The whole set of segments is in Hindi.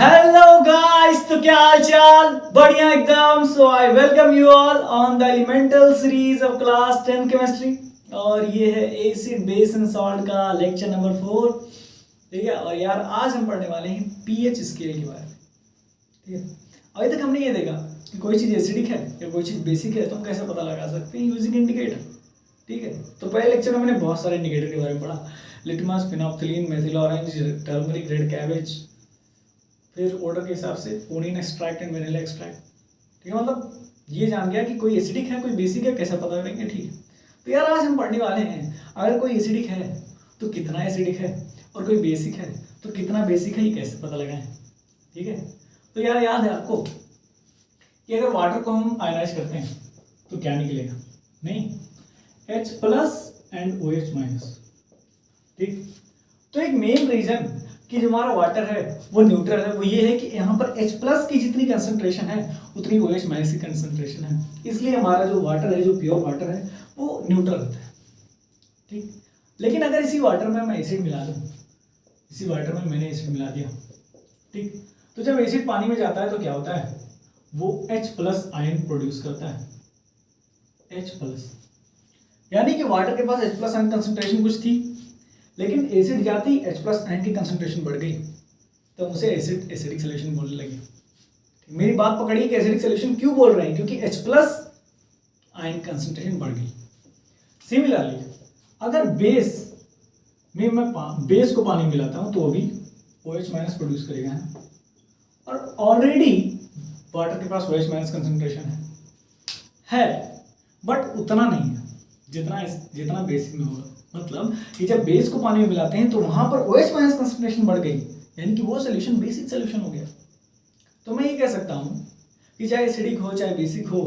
हेलो गाइस, तो क्या हाल चाल? बढ़िया एकदम। So I welcome you all on the elemental series of class 10 chemistry. और ये है एसिड बेस एंड सॉल्ट का लेक्चर नंबर 4। ठीक है। और यार आज हम पढ़ने वाले हैं पीएच स्केल के बारे में। ठीक है। अभी तक हमने ये देखा कि कोई चीज़ एसिडिक है या कोई चीज़ बेसिक है तो हम कैसे पता लगा सकते हैं यूजिंग इंडिकेटर। ठीक है। तो पहले लेक्चर में हमने बहुत सारे इंडिकेटर के बारे में पढ़ा। Litmus, phenolphthalein, methyl orange, turmeric, red cabbage, फिर ऑर्डर के हिसाब से पोनीन एक्सट्रैक्ट एंड वेनिला एक्सट्रैक्ट। ठीक है। मतलब ये जान गया कि कोई एसिडिक है कोई बेसिक है, कैसे पता करेंगे। ठीक है। तो यार आज हम पढ़ने वाले हैं अगर कोई एसिडिक है तो कितना एसिडिक है, और कोई बेसिक है तो कितना बेसिक है, ये कैसे पता लगाएं। ठीक है। तो यार याद है आपको कि अगर वाटर को हम आयनाइज करते हैं तो क्या निकलेगा? नहीं, H plus and OH minus. ठीक। तो एक मेन रीजन कि जो हमारा वाटर है वो न्यूट्रल है वो ये है कि यहाँ पर H प्लस की जितनी कंसंट्रेशन है उतनी OH माइनस की कंसंट्रेशन है, इसलिए हमारा जो वाटर है, जो प्योर वाटर है, वो न्यूट्रल होता है। ठीक। लेकिन अगर इसी वाटर में मैं एसिड मिला दूँ, इसी वाटर में मैंने एसिड मिला दिया, ठीक, तो जब एसिड पानी में जाता है तो क्या होता है? वो H प्लस आयन प्रोड्यूस करता है। H प्लस यानी कि वाटर के पास H प्लस आयन कंसंट्रेशन कुछ थी, लेकिन एसिड जाते ही H प्लस आयन की कंसंट्रेशन बढ़ गई तो उसे एसिडिक सॉल्यूशन बोलने लगे। मेरी बात पकड़िए कि एसिडिक सॉल्यूशन क्यों बोल रहे हैं? क्योंकि H प्लस आयन कंसंट्रेशन बढ़ गई। सिमिलरली अगर बेस में मैं बेस को पानी मिलाता हूं तो वो भी OH माइनस प्रोड्यूस करेगा, और ऑलरेडी वाटर के पास OH माइनस कंसंट्रेशन है बट उतना नहीं है जितना बेसिक में होगा। मतलब कि जब बेस को पानी में मिलाते हैं तो वहां पर OH माइनस कंसंट्रेशन बढ़ गई, यानी कि वो सोल्यूशन बेसिक सोल्यूशन हो गया। तो मैं ये कह सकता हूं कि चाहे एसिडिक हो चाहे बेसिक हो,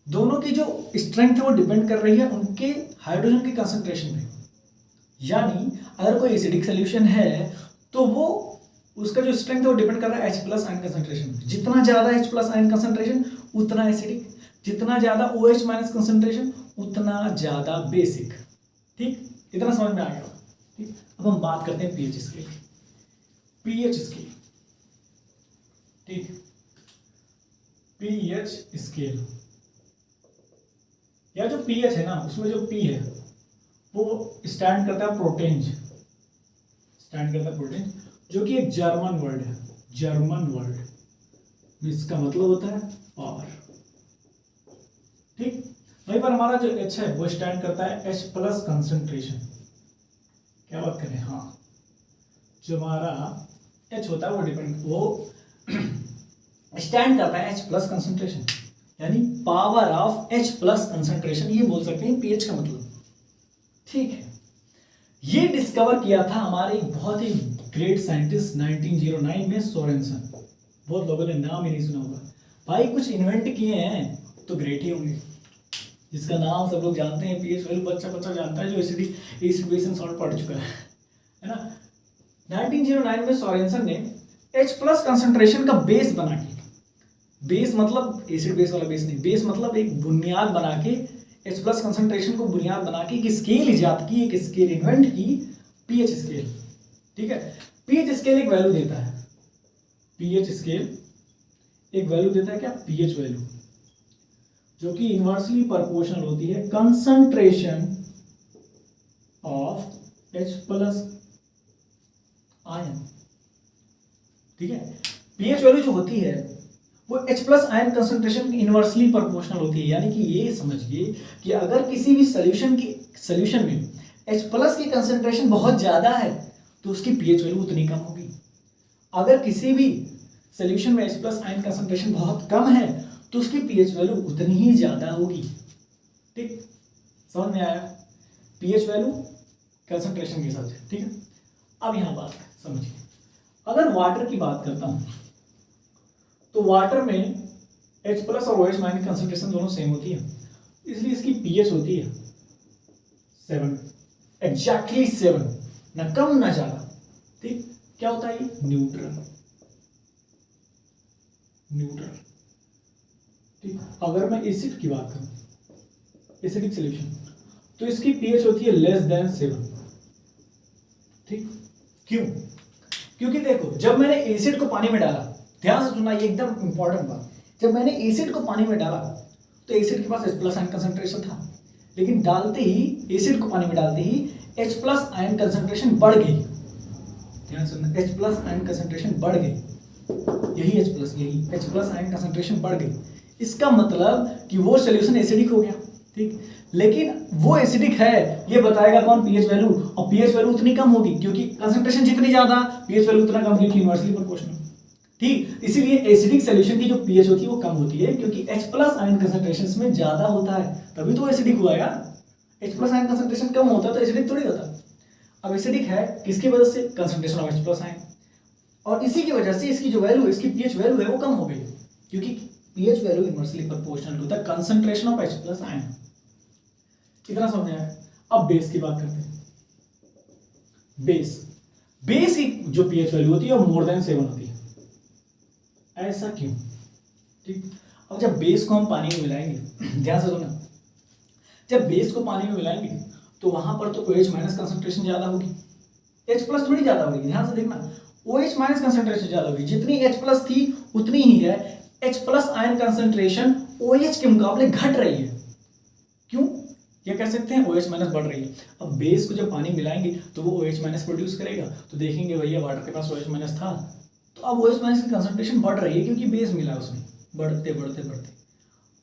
दोनों की जो स्ट्रेंथ है वो डिपेंड कर रही है उनके हाइड्रोजन की कंसंट्रेशन पे। यानी अगर कोई एसिडिक सोल्यूशन है तो वो उसका जो स्ट्रेंथ है वो डिपेंड कर रहा है H प्लस आयन कंसंट्रेशन पे। जितना ज्यादा H प्लस आयन कंसंट्रेशन उतना एसिडिक, जितना ज्यादा OH माइनस कंसंट्रेशन उतना ज्यादा बेसिक। ठीक, इतना समझ में आ गया। ठीक। अब हम बात करते हैं पीएच स्केल। पीएच स्केल, ठीक, पीएच स्केल या जो पीएच है ना, उसमें जो पी है वो स्टैंड करता है प्रोटेंज, स्टैंड करता है प्रोटेंज, जो कि एक जर्मन वर्ड है। जर्मन वर्ड, इसका मतलब होता है पावर। ठीक। वहीं पर हमारा जो H है वो स्टैंड करता है H प्लस कंसंट्रेशन। क्या बात करें? हाँ, जो हमारा H होता है वो स्टैंड करता है H प्लस कंसंट्रेशन, यानी power of H plus concentration, ये बोल सकते हैं पीएच का मतलब। ठीक है। ये डिस्कवर किया था हमारे एक बहुत ही ग्रेट साइंटिस्ट 1909 में, सोरेनसन। बहुत लोगों ने नाम ही नहीं सुना होगा। भाई कुछ इन्वेंट किए हैं तो ग्रेट ही होंगे, जिसका नाम सब लोग जानते हैं, पीएच वैल्यू बच्चा जानता है जो एसिड बेस एंड सॉल्ट पढ़ चुका है ना। 1909 में सोरेनसन ने H प्लस कंसंट्रेशन का बेस बना के, बेस मतलब एसिड बेस वाला बेस नहीं, बेस मतलब एक बुनियाद बना के, H प्लस कंसंट्रेशन को बुनियाद बना के एक स्केल इजाद की, एक स्केल इन्वेंट की, पीएच स्केल। ठीक है। पीएच स्केल एक वैल्यू देता है, पीएच स्केल एक वैल्यू देता है, क्या? पीएच वैल्यू, जो कि इनवर्सली प्रोपोर्शनल होती है concentration of H plus ion. ठीक है। पीएच वैल्यू जो होती है वो H plus ion concentration inversely proportional होती है, यानी कि ये समझिए कि अगर किसी भी सॉल्यूशन में H प्लस की कंसंट्रेशन बहुत ज्यादा है तो उसकी पीएच वैल्यू उतनी कम होगी। अगर किसी भी सॉल्यूशन में H प्लस आयन कंसंट्रेशन बहुत कम है तो उसकी पीएच वैल्यू उतनी ही ज्यादा होगी। ठीक, समझ में आया? पीएच वैल्यू कंसंट्रेशन के हिसाब से। ठीक है। अब यहां बात समझिए, अगर वाटर की बात करता हूं तो वाटर में H प्लस और OH माइनस कंसंट्रेशन दोनों सेम होती है, इसलिए इसकी पीएच होती है 7, एग्जैक्टली 7, ना कम ना ज्यादा। ठीक। क्या होता है ये? न्यूट्रल। न्यूट्रल। ठीक। अगर मैं एसिड की बात करूं, एसिडिक सॉल्यूशन, तो इसकी पीएच होती है लेस देन 7। ठीक। क्यों? क्योंकि देखो जब मैंने एसिड को पानी में डाला, ध्यान से सुनना, ये एकदम इंपॉर्टेंट बात, जब मैंने एसिड को पानी में डाला तो एसिड के पास H+ आयन कंसंट्रेशन था, लेकिन डालते ही एसिड को पानी में डालते ही H+ आयन कंसंट्रेशन बढ़ गई। ध्यान से सुनना, H+ आयन कंसंट्रेशन बढ़ गई, यही H+ आयन कंसंट्रेशन बढ़ गई। इसका मतलब कि वो सॉल्यूशन एसिडिक हो गया, ठीक। लेकिन वो एसिडिक है ये बताएगा कौन? पीएच वैल्यू, और पीएच वैल्यू उतनी कम होगी क्योंकि कंसंट्रेशन जितनी ज्यादा पीएच वैल्यू उतना कम, क्योंकि इनवर्सली प्रोपोर्शनल, ठीक। इसीलिए एसिडिक सॉल्यूशन की जो पीएच होती है वो कम होती है क्योंकि H+ आयन कंसंट्रेशन में ज्यादा होता है, तभी तो एसिडिक हुआ यार। H+ आयन कंसंट्रेशन कम होता तो एसिडिक थोड़ी होता। अब एसिडिक है किसकी वजह से? कंसंट्रेशन ऑफ H+ आयन, और इसी की वजह से इसकी जो वैल्यू, इसकी पीएच वैल्यू है वो कम हो गई, क्योंकि pH value inversely proportional to the concentration of H+ ion. कितना समझ आया? अब बेस की बात करते हैं। बेस की जो पीएच वैल्यू होती है वो मोर देन 7 होती है। ऐसा क्यों? ठीक। अब जब बेस को हम पानी में मिलाएंगे, ध्यान से सुनना, जब बेस को पानी में मिलाएंगे तो वहां पर तो OH- कंसंट्रेशन ज्यादा होगी, H+ थोड़ी ज्यादा होगी। ध्यान से देखना, OH- कंसंट्रेशन ज्यादा होगी, जितनी H+ थी उतनी ही है। H+ आयन कंसंट्रेशन OH के मुकाबले घट रही है। क्यों? ये कह सकते हैं OH- बढ़ रही है। अब बेस को जब पानी मिलाएंगे तो वो OH- प्रोड्यूस करेगा, तो देखेंगे भैया वाटर के पास OH- था, तो अब OH- की कंसंट्रेशन बढ़ रही है क्योंकि बेस मिला उसमें, बढ़ते बढ़ते बढ़ते।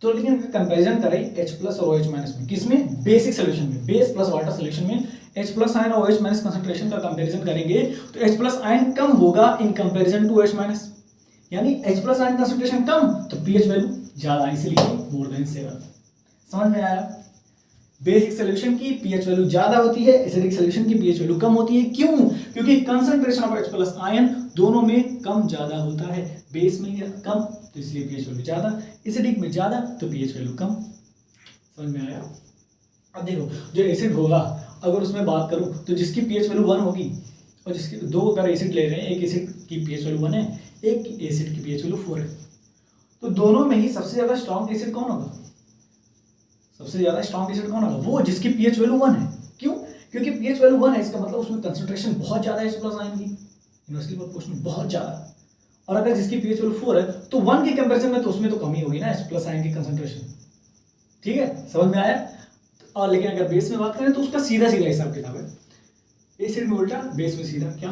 तो लेकिन कंपैरिजन करें H+ और OH- में, किसमें? बेसिक सोल्यूशन में, बेस प्लस वाटर सोल्यूशन में H+ आयन और OH- कंसंट्रेशन का कंपैरिजन करेंगे तो H+ आयन कम होगा इन कंपैरिजन टू OH-, यानी H+ आयन कंसंट्रेशन कम तो पीएच वैल्यू ज्यादा, इसलिए मोर देन 7। समझ में आया? बेसिक सॉल्यूशन की पीएच वैल्यू ज्यादा होती है, एसिडिक सॉल्यूशन की पीएच वैल्यू कम होती है। क्यों? क्योंकि कंसंट्रेशन ऑफ H+ आयन दोनों में कम ज्यादा होता है, बेस में कम तो इसलिए पीएच वैल्यू ज्यादा, एसिडिक में ज्यादा तो पीएच वैल्यू कम। समझ में आया? अब देखो जो एसिड होगा, अगर उसमें बात करूं तो जिसकी पीएच वैल्यू 1 होगी और जिसकी दो अगर एसिड ले रहे हैं, एक एसिड की पीएच वैल्यू 1 है, एक एसिड की पीएच वैल्यू 4 है, तो दोनों में ही सबसे ज्यादा स्ट्रॉन्ग एसिड कौन होगा? सबसे ज्यादा स्ट्रॉन्ग एसिड कौन होगा? वो जिसकी पीएच वैल्यू 1 है। क्यों? क्योंकि पीएच वैल्यू 1 है, इसका मतलब उसमें कंसंट्रेशन बहुत ज्यादा है H+ आयन की, इनवर्सली प्रोपोर्शनल बहुत ज्यादा। और अगर जिसकी पीएच वैल्यू 4 है तो 1 के कंपैरिजन में तो उसमें तो कमी होगी ना H+ आयन की कंसंट्रेशन। ठीक है, समझ में आया? और लेकिन अगर बेस में बात करें तो उसका सीधा सीधा हिसाब किताब है, एसिड में उल्टा, बेस में सीधा। क्या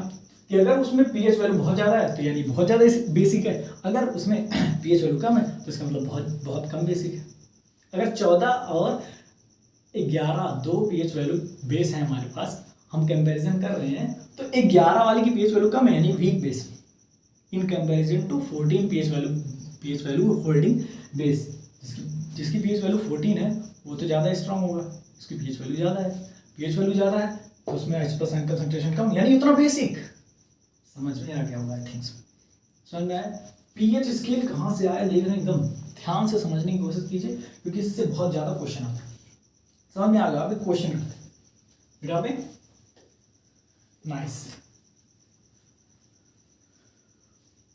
कि अगर उसमें पीएच वैल्यू बहुत ज्यादा है तो यानी बहुत ज्यादा बेसिक है, अगर उसमें पीएच वैल्यू कम है तो इसका मतलब बहुत बहुत कम बेसिक है। अगर 14 और 11 दो पीएच वैल्यू बेस है हमारे पास, हम कंपैरिजन कर रहे हैं, तो 11 वाले की पीएच वैल्यू कम है यानी weak base, in comparison to 14 pH value holding base. जिसकी पीएच वैल्यू 14 है वो तो ज़्यादा स्ट्रांग होगा, इसकी पीएच वैल्यू ज़्यादा है, पीएच वैल्यू ज़्यादा है तो उसमें H+ आयन कंसंट्रेशन कम, यानी उतना बेसिक। समझ में आ गया होगा आई थिंक। समझ में आया? पीएच स्केल कहाँ से आया देख रहे हैं, एकदम ध्यान से समझने की कोशिश कीजिए क्योंकि इससे बहुत ज़्यादा क्वेश्चन आता है। समझ में आ गया? अभी क्वेश्चन करते हैं बेटा पे। नाइस,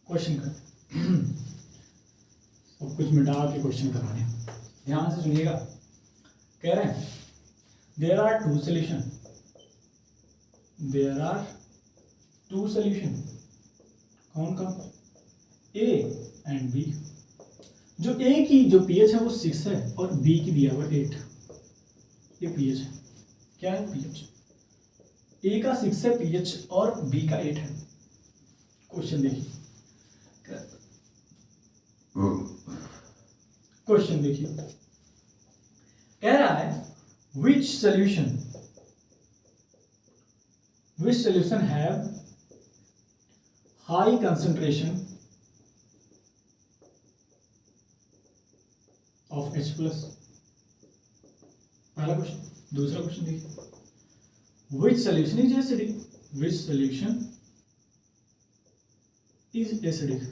क्वेश्चन करते हैं। सब कुछ मिटा के क्वेश्चन करा रहे हैं, ध्यान से सुनिएगा। कह रहे हैं there are two solution, there are two solution, कौन कौन? A and B. जो ए की जो पीएच है वो 6 है और बी की दिया हुआ 8, ये पीएच है। क्या है? पीएच। ए का 6 है पीएच और बी का 8 है। क्वेश्चन देखिए, क्वेश्चन देखिए, कह रहा है which solution have high concentration of H+। पहला क्वेश्चन। दूसरा क्वेश्चन देखिए, which solution is acidic, which solution is acidic।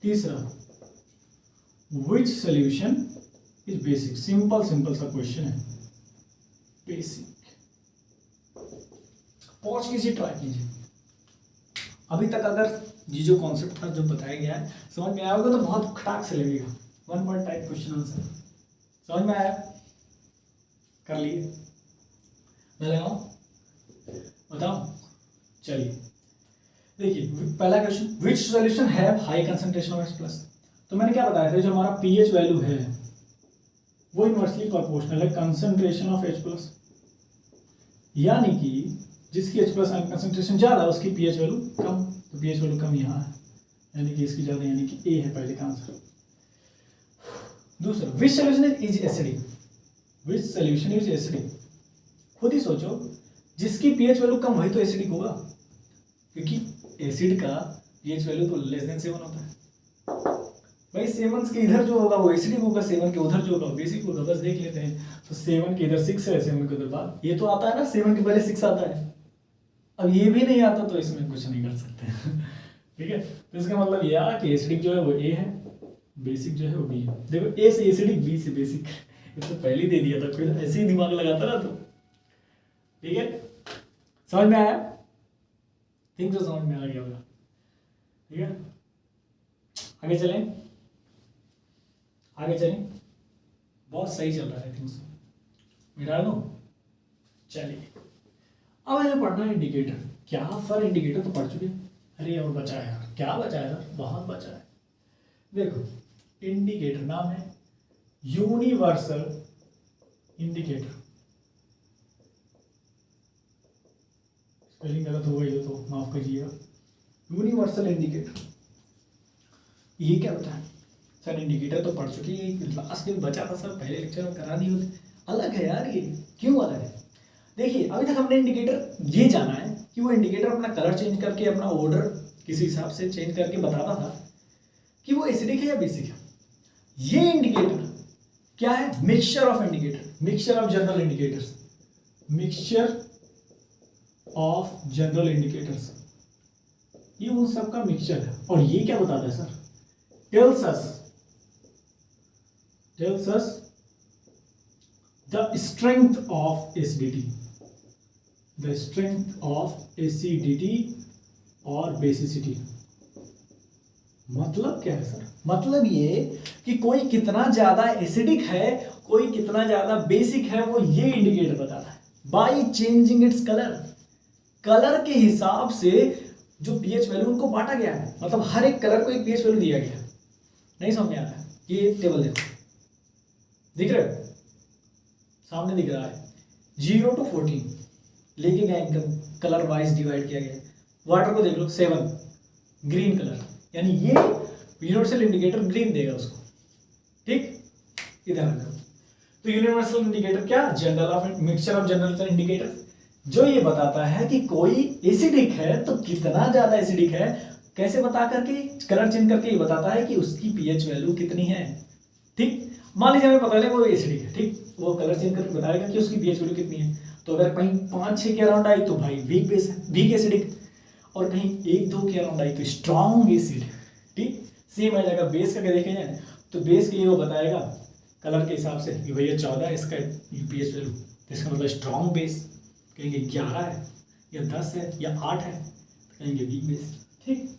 तीसरा, which solution is basic। Simple सा क्वेश्चन है, बेसिक। पॉज कीजिए, ट्राई कीजिए। अभी तक अगर ये जो कॉन्सेप्ट था जो बताया गया है समझ में आया होगा तो बहुत खटाक से लगेगा। 1 वर्ड टाइप क्वेश्चन आंसर समझ में आया? कर लिए? मैं लगाऊं? बताओ चलिए देखिए, पहला question, which solution have high concentration of H+। तो मैंने क्या बताया था, जो हमारा pH वैल्यू है वो इनवर्सली प्रोपोर्शनल है कंसंट्रेशन ऑफ H+, यानी कि जिसकी H+ कंसंट्रेशन ज्यादा उसकी pH वैल्यू कम, तो pH वैल्यू कम यहाँ है, यानी कि इसकी ज्यादा, यानी कि ए है पहले का आंसर। दूसरा, which solution is acidic, which solution is acidic. खुद ही सोचो, जिसकी pH वैल्यू कम वही तो एसिडिक होगा, क्योंकि एसिड का pH वैल्यू तो लेस देन 7 होता है। भाई 7 के इधर जो होगा वो एसिडिक होगा, 7 के उधर जो होगा बेसिक होगा, बस देख लेते हैं। तो 7 के इधर 6 है, 7 के उधर बाद ये तो आता है ना, 7 के पहले 6 आता है। अब ये भी नहीं आता तो इसमें कुछ नहीं कर सकते ठीक है। तो इसका मतलब ये आ कि एसिडिक जो है वो ए है, बेसिक जो है वो बी है। देखो ए से एसिडिक, बी से बेसिक, ये तो पहले ही दे दिया था, फिर ऐसे ही दिमाग लगाता ना तो। ठीक है, समझ में आया? थिंक तो समझ में आ गया होगा। ठीक है, आगे चलें, आगे चलें, बहुत सही चल रहा है थिंग्स, मिटा दो। चलिए अब हमें पढ़ना है इंडिकेटर। क्या सर इंडिकेटर तो पढ़ चुके, अरे और बचा है यार, क्या बचा है सर, बहुत बचा है। देखो इंडिकेटर नाम है यूनिवर्सल इंडिकेटर, स्पेलिंग गलत हो गई हो तो माफ कीजिएगा। यूनिवर्सल इंडिकेटर ये क्या होता है सर? इंडिकेटर तो पढ़ चुके हैं, लास्ट में बचा था सर, पहले लेक्चर में करा नहीं होते। अलग है यार, ये क्यों अलग है? देखिए अभी तक हमने इंडिकेटर ये जाना है कि वो इंडिकेटर अपना कलर चेंज करके, अपना ऑर्डर किसी हिसाब से चेंज करके बताता था कि वो एसिडिक है या बेसिक है। ये इंडिकेटर क्या है? Mixture of indicator, mixture of general indicators, mixture of general indicators, ये उन सब का मिक्सचर है। और ये क्या बताता है sir? tells us the strength of acidity, the strength of acidity और basicity। मतलब क्या है सर? मतलब ये कि कोई कितना ज्यादा एसिडिक है, कोई कितना ज्यादा बेसिक है, वो ये इंडिकेटर बताता है by changing its colour. Colour के हिसाब से जो पीएच वैल्यू उनको बांटा गया है, मतलब हर एक कलर को एक पीएच वैल्यू दिया गया है। नहीं समझ में आ रहा है? ये टेबल देखो, दिख रहा है? सामने दिख रहा है 0 to 14 लेके गए, एकदम कलर वाइज डिवाइड किया गया। वाटर को देख लो 7 ग्रीन कलर, यानी ये यूनिवर्सल इंडिकेटर ग्रीन देगा उसको। ठीक, इधर आ जाओ। तो यूनिवर्सल इंडिकेटर क्या? General of mixture of general indicator, जो ये बताता है कि कोई एसिडिक है तो कितना ज्यादा एसिडिक है, कैसे बता करके, कलर चेंज करके ये बताता है कि उसकी पीएच वैल्यू कितनी है। ठीक, मान लीजिए हमें पता है वो एसिडिक है, ठीक, वो कलर चेंज करके बताएगा कि उसकी पीएच वैल्यू कितनी है। तो अगर कहीं 5-6 के अराउंड आई तो भाई वीक बेस है, वीक एसिडिक, और कहीं 1-2 के अराउंड आई तो स्ट्रॉन्ग एसिड। ठीक, सेम है। अगर बेस करके देखे जाए तो बेस के लिए वो बताएगा कलर के हिसाब से कि भैया 14 इसका पीएच वैल्यू, इसका मतलब स्ट्रॉन्ग बेस। कहेंगे 11 है या 10 है या 8 है, तो कहेंगे वीक बेस। ठीक,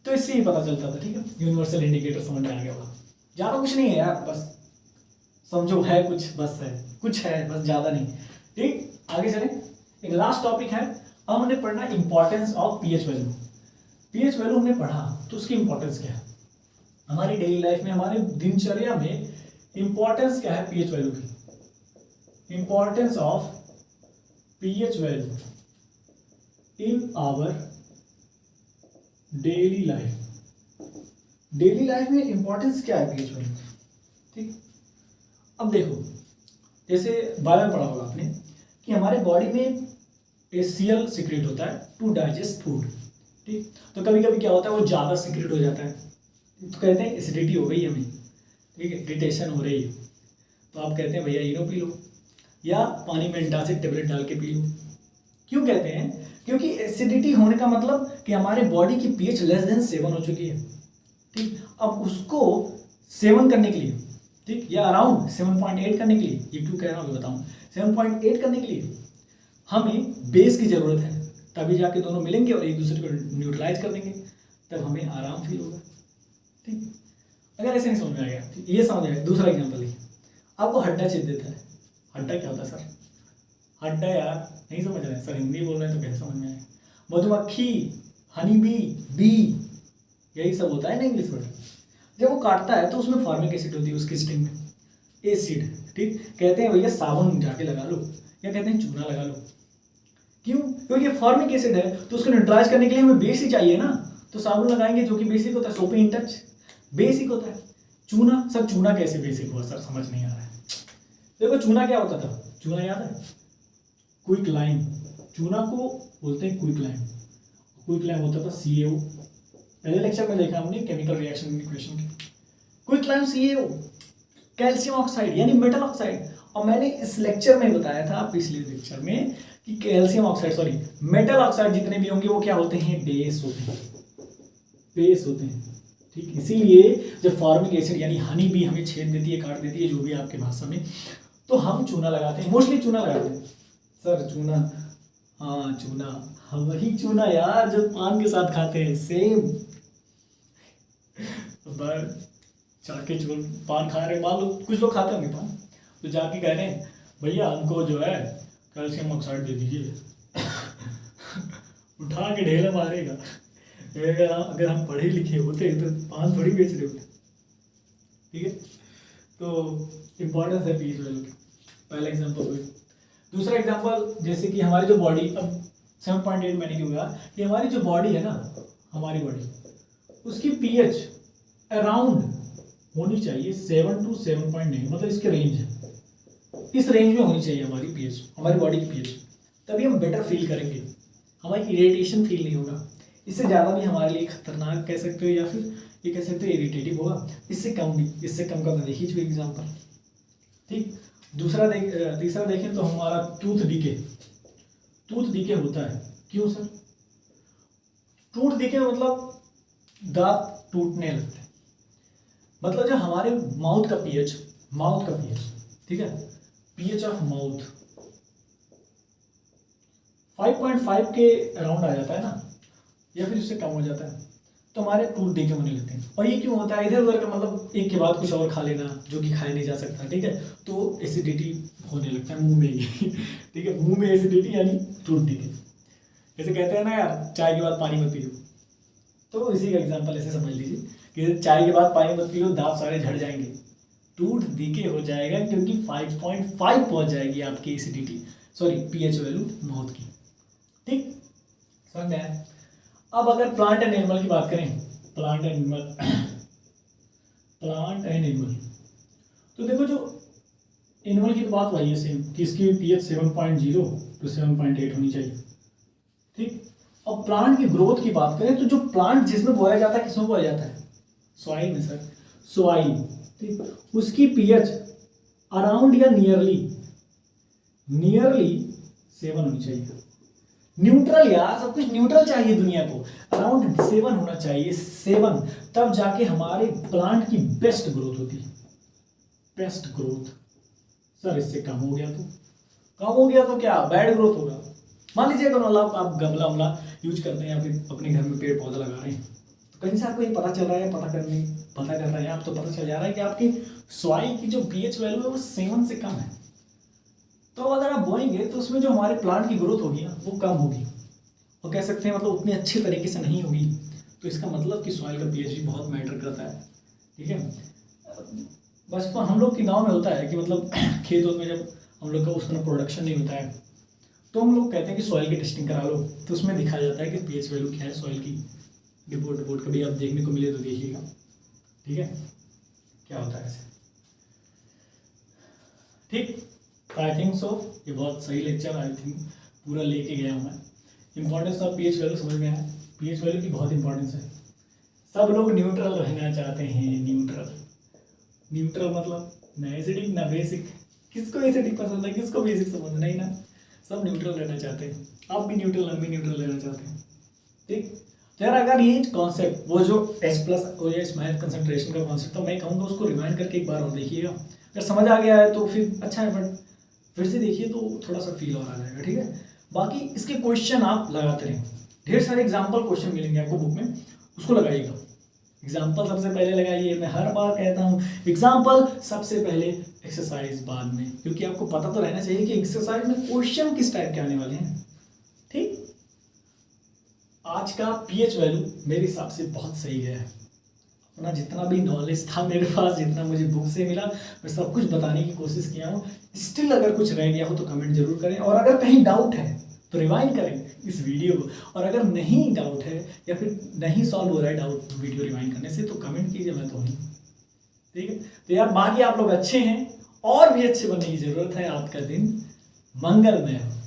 तो इससे ही पता चलता था। ठीक है, यूनिवर्सल इंडिकेटर समझ में आ गया होगा। ज्यादा कुछ नहीं है यार, बस समझो है कुछ, बस है कुछ है, बस ज्यादा नहीं। ठीक, आगे चलें। एक लास्ट टॉपिक है, अब हमने पढ़ना importance of pH value. PH value हमने पढ़ा तो उसकी इंपॉर्टेंस क्या है हमारी डेली लाइफ में, हमारे दिनचर्या में इंपॉर्टेंस क्या है पीएच वैल्यू की? Importance of pH value in our daily life। Daily life में इंपॉर्टेंस क्या है pH वैल्यू? ठीक, अब देखो जैसे बायो में पढ़ा होगा आपने कि हमारे बॉडी में HCl सीक्रेट होता है टू डाइजेस्ट फूड। ठीक, तो कभी कभी क्या होता है वो ज़्यादा सीक्रेट हो जाता है, तो कहते हैं एसिडिटी हो गई हमें, ठीक है, इरिटेशन हो रही है, तो आप कहते हैं भैया इनो पी लो या पानी में एंटासिड टेबलेट डाल के पी लो। क्यों कहते हैं? क्योंकि एसिडिटी होने का मतलब कि हमारे बॉडी की पीएच लेस देन 7 हो चुकी है। ठीक, अब उसको 7 करने के लिए, ठीक, या अराउंड 7.8 करने के लिए, ये क्यों कह रहा हूँ बताऊँ, 7.8 करने के लिए हमें बेस की ज़रूरत है, तभी जाके दोनों मिलेंगे और एक दूसरे को न्यूट्रलाइज कर देंगे, तब हमें आराम फील होगा। ठीक, अगर ऐसे नहीं समझ में आएगा, ये समझ आएगा। दूसरा एग्जाम्पल है, आपको हड्डा चेप देता है। हड्डा क्या होता है सर? हड्डा यार नहीं समझ रहे हैं सर, हिंदी बोल रहे हैं तो कैसे समझ में आएगा? मधुमक्खी, हनी बी, बी, यही सब होता है ना इंग्लिश वर्ड। जब वो काटता है तो उसमें फॉर्मिक एसिड होती है उसकी स्टिंग में, एसिड। ठीक, कहते हैं भैया साबुन जाके लगा लो, या कहते हैं चूना लगा लो। क्यों? क्योंकि ये फॉर्मिक एसिड है, तो उसको न्यूट्रलाइज करने के लिए हमें बेस ही चाहिए ना, तो साबुन लगाएंगे जो कि बेसिक होता है, सोप इन टच बेसिक होता है। चूना, सर चूना कैसे बेसिक हुआ सर, समझ नहीं आ रहा है। देखो चूना क्या होता था, चूना याद है, क्विक लाइम, चूना को बोलते हैं क्विक लाइम। क्विक लाइम होता था CaO, पहले लेक्चर में देखा हमने केमिकल रिएक्शन इक्वेशन की। Quick lime CaO, calcium oxide यानी मेटल ऑक्साइड। और मैंने इस लेक्चर में बताया था पिछले लेक्चर में कि calcium oxide sorry metal oxide जितने भी होंगे वो क्या होते हैं, बेस होते हैं, बेस होते हैं। ठीक, इसीलिए जब फॉर्मिक एसिड यानी हनी बी हमें छेद देती है, काट देती है, जो भी आपके भाषा में, तो हम चूना लगाते हैं, मोस्टली चूना लगाते हैं। सर चूना, हाँ चूना, हाँ वही चूना यार जो पान के साथ खाते हैं, सेम। जाके चून पान खा रहे, मान लो कुछ लोग खाते होंगे पान, तो जाके कह रहे हैं भैया हमको जो है कैल्शियम ऑक्साइड दे दीजिए। उठा के ढेला मारेगा। अगर हम पढ़े लिखे होते तो पान थोड़ी बेच रहे होते। ठीक है, तो इम्पोर्टेंस है पीस वैल्यू की, पहला एग्जांपल हुई। दूसरा एग्जांपल, जैसे कि हमारी जो बॉडी, अब 7.8 मैंने क्यों कहा कि हमारी जो बॉडी है ना, हमारी बॉडी, उसकी पीएच अराउंड होनी चाहिए 7 to 7.9, मतलब इसके रेंज है, इस रेंज में होनी चाहिए हमारी पीएच, हमारी बॉडी की पीएच, तभी हम बेटर फील करेंगे, हमारी इरिटेशन फील नहीं होगा। इससे ज़्यादा भी हमारे लिए खतरनाक कह सकते हो, या फिर ये कह सकते हो इरिटेटिव होगा। इससे कम भी, इससे कम का देखिए जो एग्जाम्पल। ठीक, तीसरा देखें तो हमारा टूथ डीके, टूथ डीके होता है क्यों सर? टूथ डीके मतलब दांत टूटने लगते हैं, मतलब जो हमारे माउथ का पीएच, ठीक है, पीएच ऑफ माउथ 5.5 के अराउंड आ जाता है ना, या फिर उससे कम हो जाता है, तो हमारे टूथ डीके होने लगते हैं। और ये क्यों होता है? इधर उधर का मतलब एक के बाद कुछ और खा लेना जो कि खाया नहीं जा सकता, ठीक है, तो एसिडिटी होने लगता है मुंह में ही। ठीक है, मुंह में एसिडिटी यानी टूथ डीके। जैसे कहते हैं ना यार चाय के बाद पानी मत पियो, तो इसी का एग्जाम्पल ऐसे समझ लीजिए कि चाय के बाद पानी मत पियो, दांत सारे झड़ जाएंगे, टूथ डीके हो जाएगा, क्योंकि 5.5 पहुंच जाएगी आपकी acidity, sorry pH value mouth की। ठीक, समझ में आया? अब अगर प्लांट एंड एनिमल की बात करें, प्लांट एंड एनिमल, तो देखो जो एनिमल की तो बात वही है सेम, कि इसकी पीएच 7.0 to 7.8 होनी चाहिए। ठीक, अब प्लांट की ग्रोथ की बात करें तो जो प्लांट जिसमें बोया जाता है, किसमें बोया जाता है? सॉइल में सर, सॉइल। ठीक, उसकी पीएच अराउंड या नियरली 7 होनी चाहिए। न्यूट्रल यार, सब कुछ न्यूट्रल चाहिए दुनिया को, अराउंड 7 होना चाहिए, 7, तब जाके हमारे प्लांट की बेस्ट ग्रोथ होती है, बेस्ट ग्रोथ। सर इससे कम हो गया तो क्या बैड ग्रोथ होगा? मान लीजिए अगर मतलब आप गमला वमला यूज करते हैं या फिर अपने घर में पेड़ पौधा लगा रहे हैं, तो कहीं से आपको ये पता चल रहा है, पता कर रहे हैं आप, तो पता चल जा रहा है कि आपकी सॉइल की जो पीएच वैल्यू है वो 7 से कम है। तो अगर आप बोएंगे तो उसमें जो हमारे प्लांट की ग्रोथ होगी ना वो कम होगी, और कह सकते हैं मतलब उतनी अच्छी तरीके से नहीं होगी। तो इसका मतलब कि सॉइल का पीएच भी बहुत मैटर करता है। ठीक है, बस तो हम लोग के गांव में होता है कि मतलब खेतों में जब हम लोग का उस तरह प्रोडक्शन नहीं होता है, तो हम लोग कहते हैं कि सॉइल की टेस्टिंग करा लो, तो उसमें दिखाया जाता है कि पीएच वैल्यू क्या है सॉइल की। रिपोर्ट कभी आप देखने को मिले तो देखिएगा। ठीक है, क्या होता है ऐसे। ठीक, आई थिंक सो ये बहुत सही लेक्चर आई थिंक पूरा लेके गया हूँ मैं। इंपॉर्टेंस ऑफ पीएच वैल्यू समझ में आया? पीएच वैल्यू की बहुत इंपॉर्टेंस है। सब लोग न्यूट्रल रहना चाहते हैं, न्यूट्रल मतलब ना एसिडिक ना बेसिक। किसको एसिडिक पसंद है, किसको बेसिक पसंद नहीं ना, सब न्यूट्रल रहना चाहते हैं। आप भी न्यूट्रल, हम भी न्यूट्रल रहना चाहते हैं। ठीक, तो यार अगर ये कॉन्सेप्ट वो जो H+ और ये स्मैथ कंसंट्रेशन का कॉन्सेप्ट, तो मैं कहूँगा उसको रिमाइंड करके एक बार और देखिएगा। अगर समझ आ गया है तो फिर अच्छा है, बट फिर से देखिए तो थोड़ा सा फील और आ जाएगा। ठीक है, बाकी इसके क्वेश्चन आप लगाते रहें, ढेर सारे एग्जाम्पल क्वेश्चन मिलेंगे आपको बुक में, उसको लगाइएगा। एग्जाम्पल सबसे पहले लगाइए, मैं हर बार कहता हूँ एग्जाम्पल सबसे पहले, एक्सरसाइज बाद में, क्योंकि आपको पता तो रहना चाहिए कि एक्सरसाइज में क्वेश्चन किस टाइप के आने वाले हैं। ठीक, आज का पीएच वैल्यू मेरे हिसाब से बहुत सही है अपना जितना भी नॉलेज था मेरे पास, जितना मुझे बुक से मिला, मैं सब कुछ बताने की कोशिश किया हूँ। स्टिल अगर कुछ रह गया हो तो कमेंट जरूर करें, और अगर कहीं डाउट है तो रिवाइंड करें इस वीडियो को, और अगर नहीं डाउट है या फिर नहीं सॉल्व हो रहा है डाउट वीडियो रिवाइंड करने से तो कमेंट कीजिए, मैं तो हूँ। ठीक है, तो यार बाकी आप लोग अच्छे हैं और भी अच्छे बनने की जरूरत है। आपका दिन मंगलमय हो।